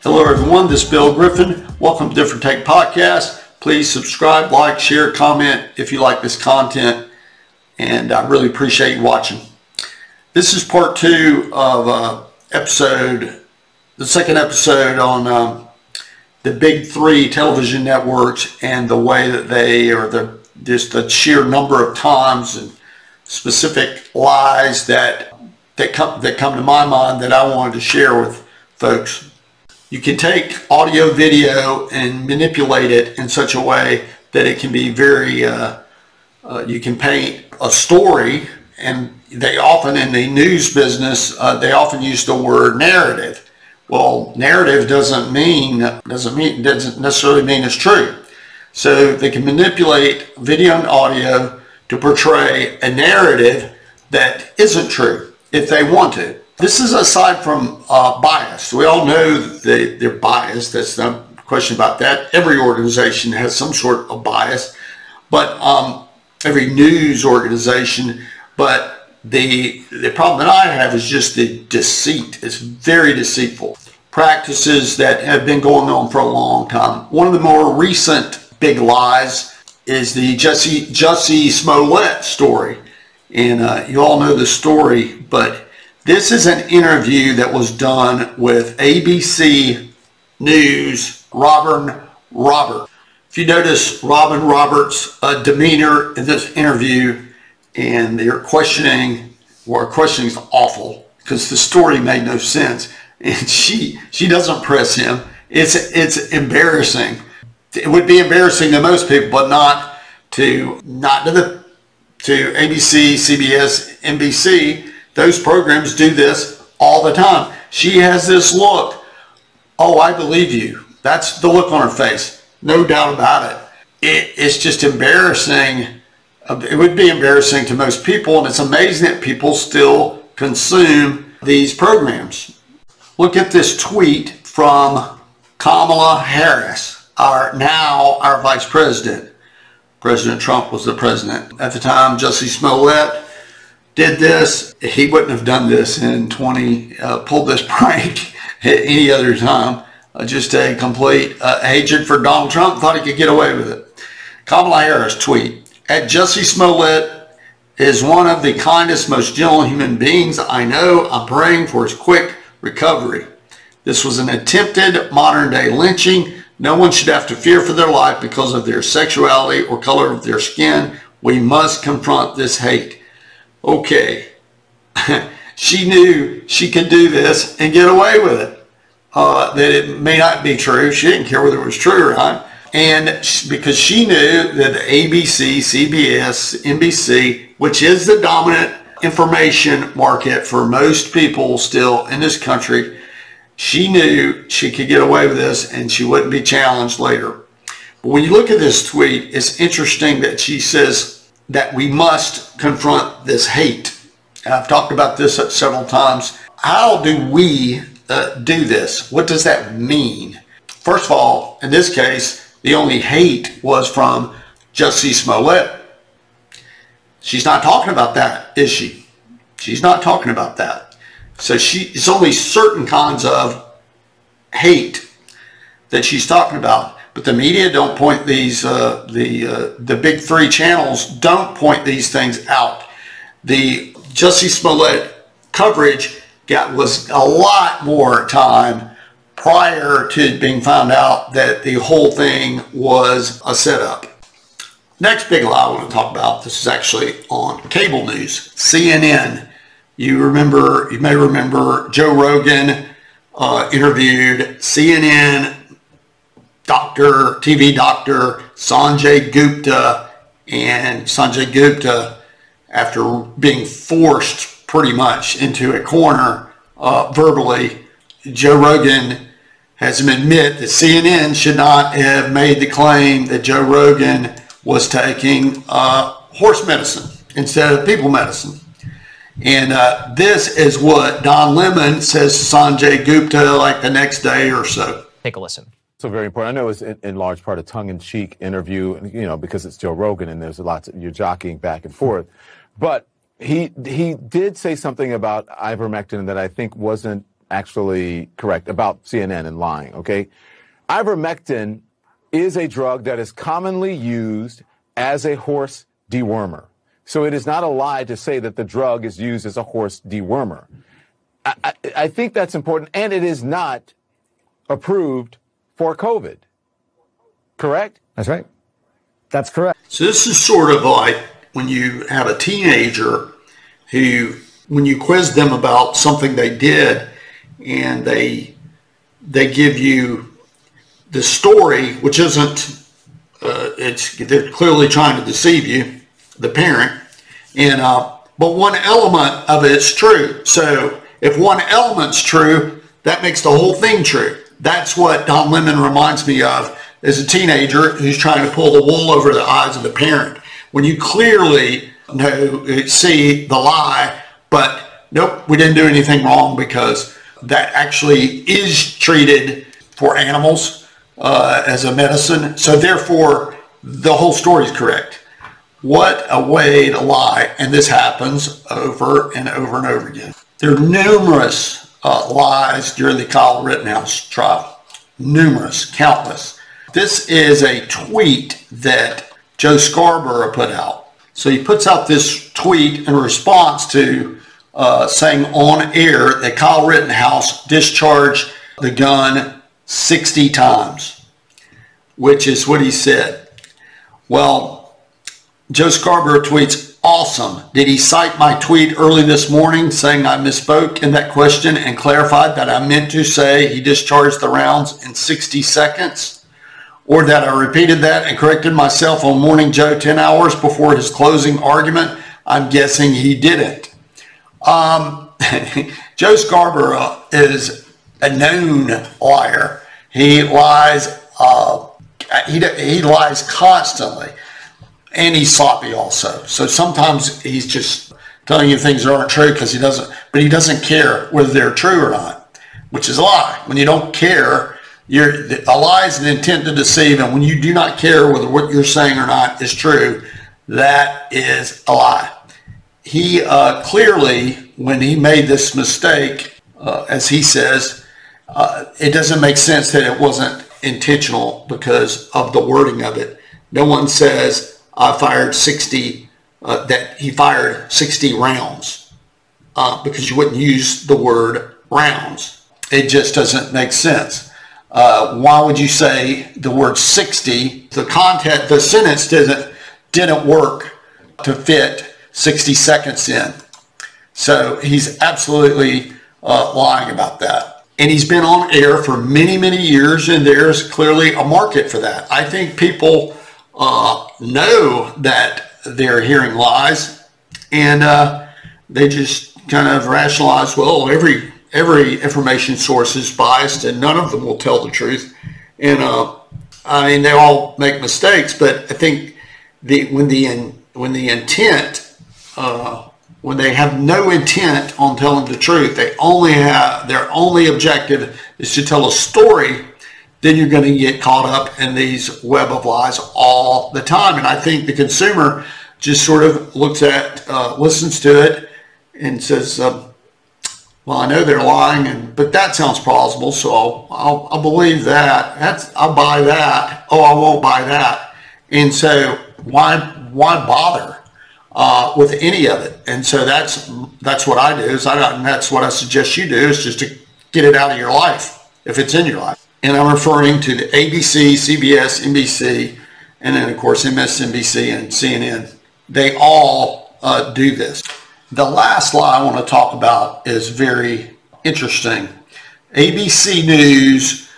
Hello everyone, this is Bill Griffin. Welcome to Different Take Podcast. Please subscribe, like, share, comment if you like this content, and I really appreciate you watching. This is part 2 of the second episode on the big 3 television networks and the way that they, or just the sheer number of times and specific lies that come to my mind that I wanted to share with folks. You can take audio, video, and manipulate it in such a way that it can be very, you can paint a story, and they often, in the news business, they often use the word narrative. Well, narrative doesn't necessarily mean it's true. So they can manipulate video and audio to portray a narrative that isn't true if they want to. This is aside from bias. We all know that they're biased. That's no question about that. Every organization has some sort of bias, but every news organization. But the problem that I have is just the deceit. It's very deceitful. Practices that have been going on for a long time. One of the more recent big lies is the Jussie Smollett story. And you all know the story, but this is an interview that was done with ABC News, Robin Robert. If you notice Robin Roberts' demeanor in this interview, and their questioning is awful because the story made no sense, and she doesn't press him. It's embarrassing. It would be embarrassing to most people, but not to ABC, CBS, NBC. Those programs do this all the time. She has this look. Oh, I believe you. That's the look on her face. No doubt about it. It's just embarrassing. It would be embarrassing to most people, and it's amazing that people still consume these programs. Look at this tweet from Kamala Harris, our vice president. President Trump was the president at the time. Jussie Smollett did this. He wouldn't have done this in pulled this prank at any other time. Just a complete agent for Donald Trump, thought he could get away with it. Kamala Harris tweet, "At Jussie Smollett is one of the kindest, most gentle human beings I know. I'm praying for his quick recovery. This was an attempted modern day lynching. No one should have to fear for their life because of their sexuality or color of their skin. We must confront this hate." Okay, she knew she could do this and get away with it. That it may not be true. She didn't care whether it was true or not. And because she knew that the ABC, CBS, NBC, which is the dominant information market for most people still in this country, she knew she could get away with this and she wouldn't be challenged later. But when you look at this tweet, it's interesting that she says that we must confront this hate. And I've talked about this several times. How do we do this? What does that mean? First of all, in this case, the only hate was from Jussie Smollett. She's not talking about that, is she? She's not talking about that. So it's only certain kinds of hate that she's talking about. But the media don't point these, the big 3 channels don't point these things out. The Jussie Smollett coverage was a lot more time prior to being found out that the whole thing was a setup. Next big lie I want to talk about, this is actually on cable news, CNN. You may remember Joe Rogan interviewed CNN TV doctor Sanjay Gupta, and Sanjay Gupta, after being forced pretty much into a corner verbally, Joe Rogan has him admit that CNN should not have made the claim that Joe Rogan was taking horse medicine instead of people medicine. And this is what Don Lemon says to Sanjay Gupta like the next day or so. Take a listen. So very important. I know it's in large part a tongue-in-cheek interview, because it's Joe Rogan and there's you're jockeying back and forth. But he did say something about ivermectin that I think wasn't actually correct about CNN and lying, okay? Ivermectin is a drug that is commonly used as a horse dewormer. So it is not a lie to say that the drug is used as a horse dewormer. I think that's important, and it is not approved for COVID. Correct? That's right. That's correct. So this is sort of like when you have a teenager who, when you quiz them about something they did, and they give you the story, which isn't, they're clearly trying to deceive you, the parent, and but one element of it's true. So if one element's true, that makes the whole thing true. That's what Don Lemon reminds me of as a teenager who's trying to pull the wool over the eyes of the parent. When you clearly see the lie, but nope, we didn't do anything wrong because that actually is treated for animals as a medicine. So therefore, the whole story is correct. What a way to lie. And this happens over and over and over again. There are numerous lies during the Kyle Rittenhouse trial. Numerous, countless. This is a tweet that Joe Scarborough put out. So he puts out this tweet in response to saying on air that Kyle Rittenhouse discharged the gun 60 times, which is what he said. Well, Joe Scarborough tweets, awesome. Did he cite my tweet early this morning saying I misspoke in that question and clarified that I meant to say he discharged the rounds in 60 seconds? Or that I repeated that and corrected myself on Morning Joe 10 hours before his closing argument? I'm guessing he didn't. Joe Scarborough is a known liar. He lies. He lies constantly, and he's sloppy also. So sometimes he's just telling you things that aren't true because he doesn't care whether they're true or not, which is a lie. When you don't care, a lie is an intent to deceive, and when you do not care whether what you're saying or not is true, that is a lie. He clearly, when he made this mistake, as he says, it doesn't make sense that it wasn't intentional because of the wording of it. No one says I fired 60, that he fired 60 rounds because you wouldn't use the word rounds. It just doesn't make sense. Why would you say the word 60? The sentence didn't work to fit 60 seconds in. So he's absolutely lying about that. And he's been on air for many, many years, and there's clearly a market for that. I think people know that they're hearing lies, and they just kind of rationalize, well, every information source is biased and none of them will tell the truth. And I mean, they all make mistakes, but I think when the intent, when they have no intent on telling the truth, their only objective is to tell a story, then you're going to get caught up in these web of lies all the time. And I think the consumer just sort of listens to it and says, well, I know they're lying, but that sounds plausible, so I'll believe that. I'll buy that. Oh, I won't buy that. And so why bother with any of it? And so that's what I do. And that's what I suggest you do, is just to get it out of your life if it's in your life. And I'm referring to the ABC, CBS, NBC, and then of course MSNBC and CNN. They all do this. The last lie I want to talk about is very interesting. ABC News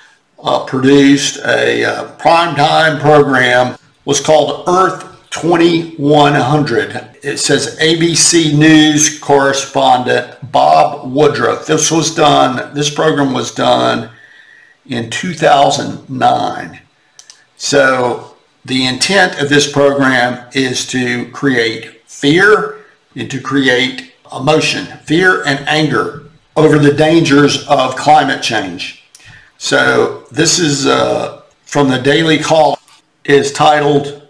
produced a primetime program, was called Earth 2100. It says ABC News correspondent Bob Woodruff. This program was done in 2009. So the intent of this program is to create fear and to create emotion, fear and anger over the dangers of climate change. So this is from the Daily Call, is titled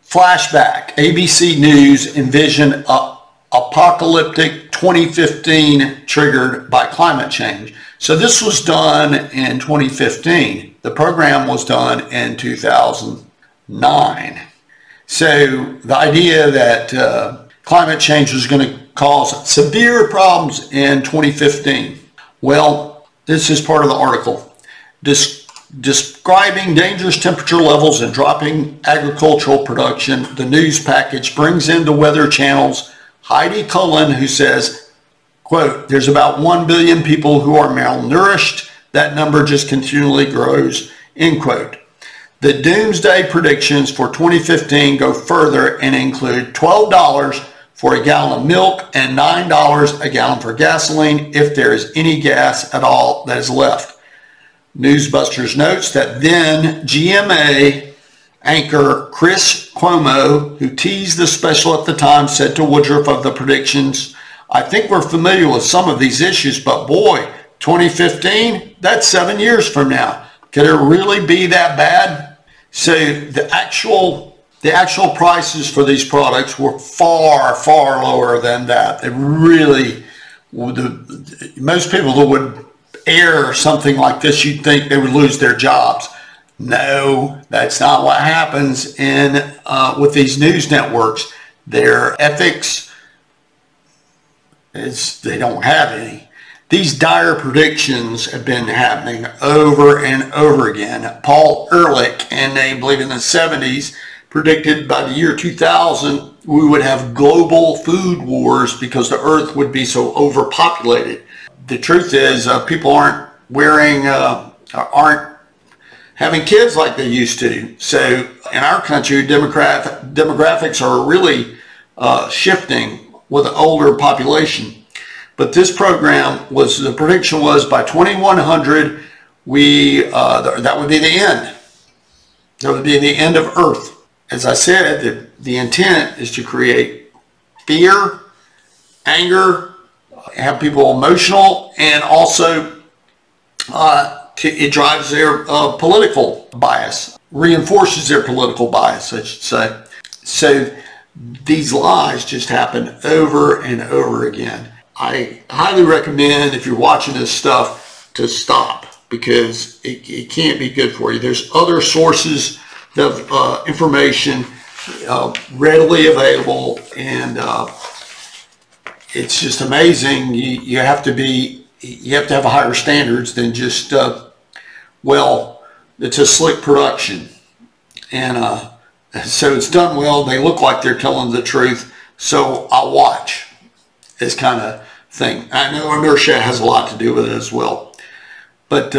Flashback. ABC News envision a apocalyptic 2015 triggered by climate change. So this was done in 2015. The program was done in 2009. So the idea that climate change was going to cause severe problems in 2015. Well, this is part of the article. Describing dangerous temperature levels and dropping agricultural production, the news package brings in the Weather Channel's Heidi Cullen, who says, quote, there's about 1 billion people who are malnourished. That number just continually grows, end quote. The doomsday predictions for 2015 go further and include $12 for a gallon of milk and $9 a gallon for gasoline if there is any gas at all that is left. Newsbusters notes that then GMA anchor Chris Cuomo, who teased the special at the time, said to Woodruff of the predictions, I think we're familiar with some of these issues, but boy, 2015, that's 7 years from now. Could it really be that bad? So the actual prices for these products were far, far lower than that. It really, most people that would air something like this, you'd think they would lose their jobs. No, that's not what happens with these news networks. Their ethics they don't have any. These dire predictions have been happening over and over again. Paul Ehrlich, and they believe in the 70s, predicted by the year 2000 we would have global food wars because the earth would be so overpopulated. The truth is people aren't having kids like they used to. So in our country, demographics are really shifting with an older population. But this program the prediction was by 2100, that would be the end. That would be the end of Earth. As I said, the intent is to create fear, anger, have people emotional, and also it drives their political bias, reinforces their political bias, I should say. So these lies just happen over and over again. I highly recommend, if you're watching this stuff, to stop, because it can't be good for you. There's other sources of information readily available, and it's just amazing. You have to have higher standards than just it's a slick production, and so it's done well. They look like they're telling the truth, so I'll watch. This kind of thing. I know inertia has a lot to do with it as well, but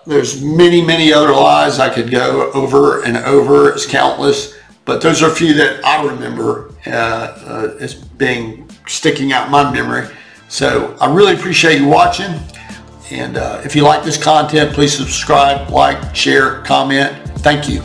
there's many other lies I could go over and over. It's countless, but those are a few that I remember as being sticking out in my memory. So I really appreciate you watching, and if you like this content, please subscribe, like, share, comment. Thank you.